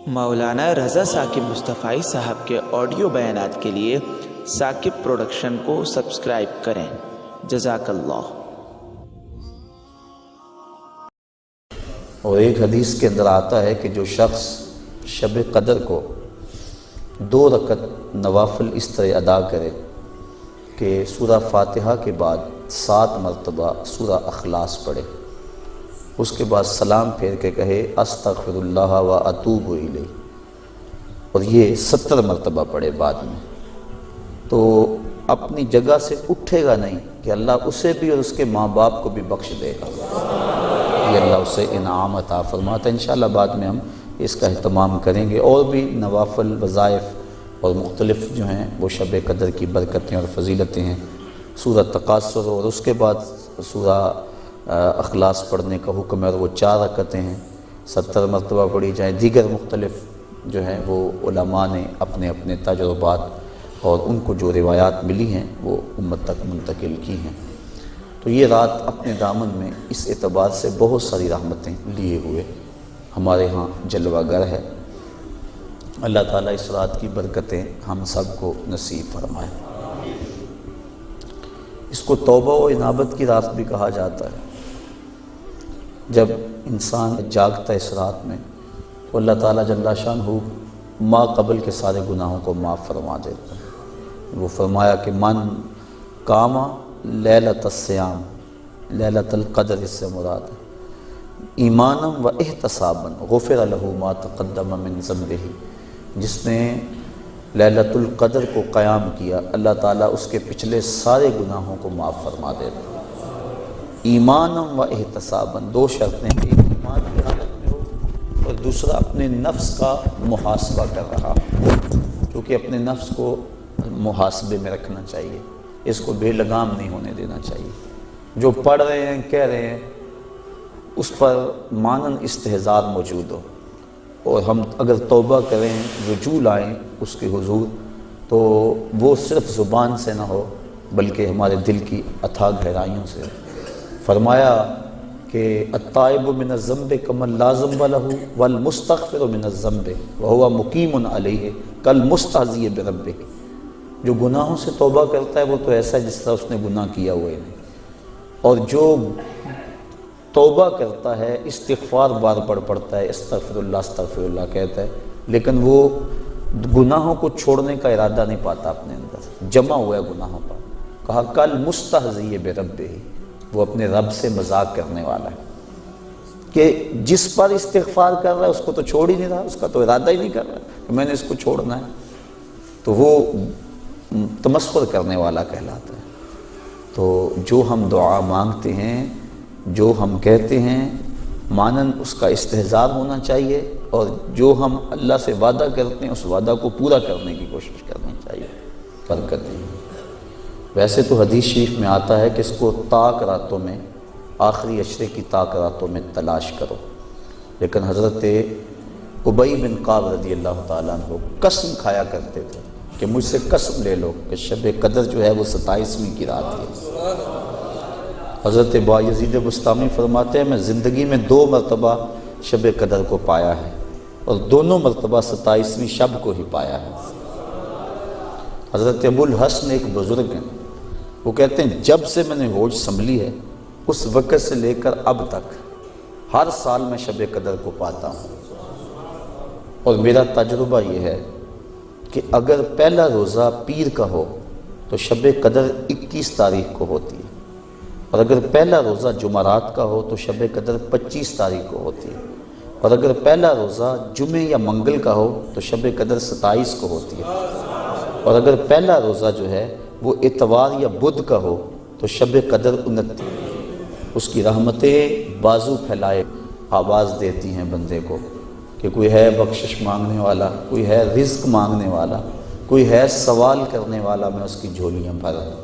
مولانا رضا ثاقب مصطفی صاحب کے آڈیو بیانات کے لیے ثاقب پروڈکشن کو سبسکرائب کریں۔ جزاک اللہ۔ اور ایک حدیث کے اندر آتا ہے کہ جو شخص شب قدر کو 2 رکعت نوافل اس طرح ادا کرے کہ سورہ فاتحہ کے بعد 7 مرتبہ سورہ اخلاص پڑھے، اس کے بعد سلام پھیر کے کہے استغفر اللہ و اتوب الیہ، اور یہ 70 مرتبہ پڑھے بعد میں، تو اپنی جگہ سے اٹھے گا نہیں کہ اللہ اسے بھی اور اس کے ماں باپ کو بھی بخش دے گا، یہ اللہ اسے انعام عطا فرماتا ہے۔ انشاءاللہ بعد میں ہم اس کا اہتمام کریں گے، اور بھی نوافل وظائف اور مختلف جو ہیں وہ شب قدر کی برکتیں اور فضیلتیں ہیں۔ سورہ تکاثر اور اس کے بعد سورہ اخلاص پڑھنے کا حکم ہے، اور وہ 4 رکعتیں ہیں، 70 مرتبہ پڑھی جائیں۔ دیگر مختلف جو ہیں وہ علماء نے اپنے اپنے تجربات اور ان کو جو روایات ملی ہیں وہ امت تک منتقل کی ہیں۔ تو یہ رات اپنے دامن میں اس اعتبار سے بہت ساری رحمتیں لیے ہوئے ہمارے ہاں جلوہ گر ہے۔ اللہ تعالیٰ اس رات کی برکتیں ہم سب کو نصیب فرمائے۔ اس کو توبہ و انابت کی رات بھی کہا جاتا ہے۔ جب انسان جاگتا ہے اس رات میں تو اللہ تعالیٰ جل شانہ ما قبل کے سارے گناہوں کو معاف فرما دیتا ہے۔ وہ فرمایا کہ من قام لیلۃ الصیام، لیلۃ القدر اس سے مراد ہے، ایمانا و احتسابا غفر لہ ما تقدم من ذنبہ، جس نے لیلۃ القدر کو قیام کیا اللہ تعالیٰ اس کے پچھلے سارے گناہوں کو معاف فرما دیتا ہے۔ ایمانا و احتسابا، 2 شرطیں، ایک ایمان کی حالت میں ہو اور دوسرا اپنے نفس کا محاسبہ کر رہا ہو، کیونکہ اپنے نفس کو محاسبے میں رکھنا چاہیے، اس کو بے لگام نہیں ہونے دینا چاہیے۔ جو پڑھ رہے ہیں کہہ رہے ہیں اس پر مانن استحضار موجود ہو، اور ہم اگر توبہ کریں رجوع لائیں اس کے حضور تو وہ صرف زبان سے نہ ہو بلکہ ہمارے دل کی اتھاہ گہرائیوں سے۔ فرمایا کہ التائب من الذنب کمن لا ذنب له والمستغفر من الذنب وهو مقیم علیہ کالمستہزئ بربہ، جو گناہوں سے توبہ کرتا ہے وہ تو ایسا ہے جس طرح اس نے گناہ کیا ہوا ہے نہیں، اور جو توبہ کرتا ہے استغفار بار بار پڑھتا ہے، استغفر اللہ کہتا ہے، لیکن وہ گناہوں کو چھوڑنے کا ارادہ نہیں پاتا، اپنے اندر جمع ہوا ہے گناہوں پر۔ کہا کل مستہزئ بربہ، وہ اپنے رب سے مذاق کرنے والا ہے کہ جس پر استغفار کر رہا ہے اس کو تو چھوڑ ہی نہیں رہا، اس کا تو ارادہ ہی نہیں کر رہا کہ میں نے اس کو چھوڑنا ہے، تو وہ تمسخر کرنے والا کہلاتا ہے۔ تو جو ہم دعا مانگتے ہیں، جو ہم کہتے ہیں، مانن اس کا استحضار ہونا چاہیے، اور جو ہم اللہ سے وعدہ کرتے ہیں اس وعدہ کو پورا کرنے کی کوشش کرنی چاہیے، برکت نہیں۔ ویسے تو حدیث شریف میں آتا ہے کہ اس کو طاق راتوں میں، آخری عشرے کی طاق راتوں میں تلاش کرو، لیکن حضرت ابی بن کعب رضی اللہ تعالیٰ عنہ قسم کھایا کرتے تھے کہ مجھ سے قسم لے لو کہ شب قدر جو ہے وہ 27ویں کی رات ہے۔ حضرت بایزید بسطامی فرماتے ہیں میں زندگی میں 2 مرتبہ شب قدر کو پایا ہے، اور دونوں مرتبہ 27ویں شب کو ہی پایا ہے۔ حضرت ابو الحسن ایک بزرگ ہیں، وہ کہتے ہیں جب سے میں نے ہوش سنبھلی ہے اس وقت سے لے کر اب تک ہر سال میں شب قدر کو پاتا ہوں، اور میرا تجربہ یہ ہے کہ اگر پہلا روزہ پیر کا ہو تو شب قدر 21 تاریخ کو ہوتی ہے، اور اگر پہلا روزہ جمعرات کا ہو تو شب قدر 25 تاریخ کو ہوتی ہے، اور اگر پہلا روزہ جمعے یا منگل کا ہو تو شب قدر 27 کو ہوتی ہے، اور اگر پہلا روزہ جو ہے وہ اتوار یا بدھ کا ہو تو شب قدر 29۔ اس کی رحمتیں بازو پھیلائے آواز دیتی ہیں بندے کو کہ کوئی ہے بخشش مانگنے والا، کوئی ہے رزق مانگنے والا، کوئی ہے سوال کرنے والا، میں اس کی جھولیاں بھر دوں۔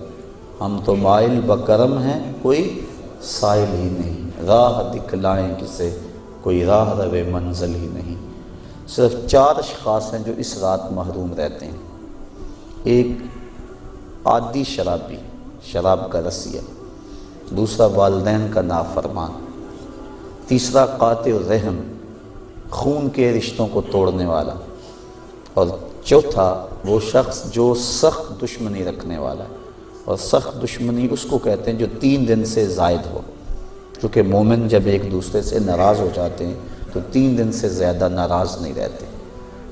ہم تو مائل بکرم ہیں کوئی سائل ہی نہیں، راہ دکھلائیں کسے کوئی راہ روے منزل ہی نہیں۔ صرف 4 اشخاص ہیں جو اس رات محروم رہتے ہیں، ایک عادی شرابی، شراب کا رسیہ، دوسرا والدین کا نافرمان، تیسرا قاطع الرحم، خون کے رشتوں کو توڑنے والا، اور چوتھا وہ شخص جو سخت دشمنی رکھنے والا ہے، اور سخت دشمنی اس کو کہتے ہیں جو 3 دن سے زائد ہو، کیونکہ مومن جب ایک دوسرے سے ناراض ہو جاتے ہیں تو 3 دن سے زیادہ ناراض نہیں رہتے،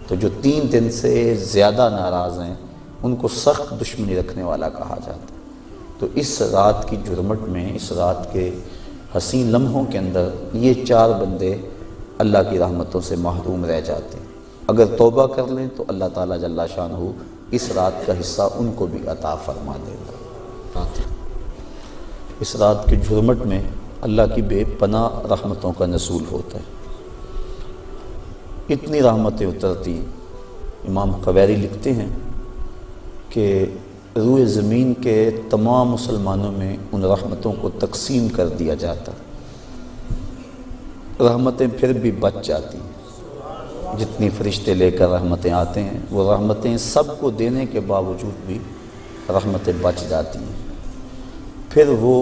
تو جو 3 دن سے زیادہ ناراض ہیں ان کو سخت دشمنی رکھنے والا کہا جاتا ہے۔ تو اس رات کی جرمٹ میں، اس رات کے حسین لمحوں کے اندر یہ 4 بندے اللہ کی رحمتوں سے محروم رہ جاتے ہیں۔ اگر توبہ کر لیں تو اللہ تعالیٰ جل شانہ اس رات کا حصہ ان کو بھی عطا فرما دے گا۔ اس رات کے جھرمٹ میں اللہ کی بے پناہ رحمتوں کا نزول ہوتا ہے، اتنی رحمتیں اترتی۔ امام قویری لکھتے ہیں کہ روئے زمین کے تمام مسلمانوں میں ان رحمتوں کو تقسیم کر دیا جاتا، رحمتیں پھر بھی بچ جاتی ہیں۔ جتنی فرشتے لے کر رحمتیں آتے ہیں، وہ رحمتیں سب کو دینے کے باوجود بھی رحمتیں بچ جاتی ہیں۔ پھر وہ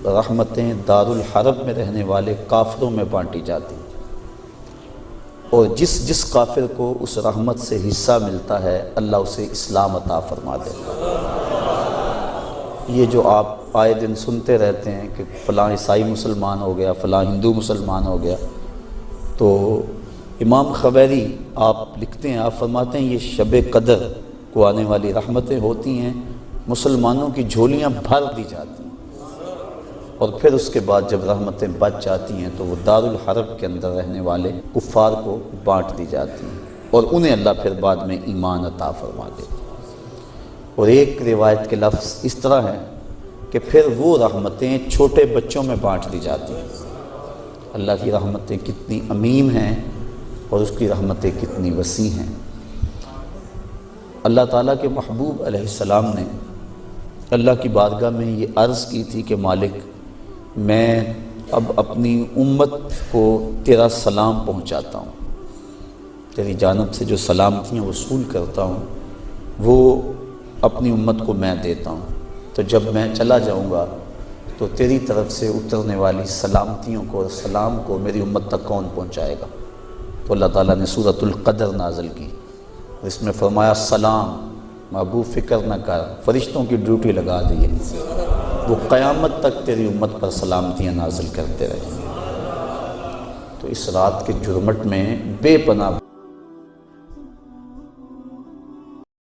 رحمتیں دارالحرب میں رہنے والے کافروں میں بانٹی جاتی ہیں، اور جس کافر کو اس رحمت سے حصہ ملتا ہے اللہ اسے اسلام عطا فرما دیتا ہے۔ یہ جو آپ آئے دن سنتے رہتے ہیں کہ فلاں عیسائی مسلمان ہو گیا، فلاں ہندو مسلمان ہو گیا، تو امام قویری آپ لکھتے ہیں، آپ فرماتے ہیں یہ شب قدر کو آنے والی رحمتیں ہوتی ہیں، مسلمانوں کی جھولیاں بھر دی جاتی ہیں، اور پھر اس کے بعد جب رحمتیں بچ جاتی ہیں تو وہ دارالحرب کے اندر رہنے والے کفار کو بانٹ دی جاتی ہیں، اور انہیں اللہ پھر بعد میں ایمان عطا فرما دیتا ہے۔ اور ایک روایت کے لفظ اس طرح ہے کہ پھر وہ رحمتیں چھوٹے بچوں میں بانٹ دی جاتی ہیں۔ اللہ کی رحمتیں کتنی عمیم ہیں اور اس کی رحمتیں کتنی وسیع ہیں۔ اللہ تعالیٰ کے محبوب علیہ السلام نے اللہ کی بارگاہ میں یہ عرض کی تھی کہ مالک، میں اب اپنی امت کو تیرا سلام پہنچاتا ہوں، تیری جانب سے جو سلامتیاں وصول کرتا ہوں وہ اپنی امت کو میں دیتا ہوں، تو جب میں چلا جاؤں گا تو تیری طرف سے اترنے والی سلامتیوں کو اور سلام کو میری امت تک کون پہنچائے گا؟ تو اللہ تعالیٰ نے سورۃ القدر نازل کی، اس میں فرمایا سلام محبوب فکر نہ کر، فرشتوں کی ڈیوٹی لگا دی ہے، وہ قیامت تک تیری امت پر سلامتیاں نازل کرتے رہیں۔ تو اس رات کے جرمٹ میں بے پناہ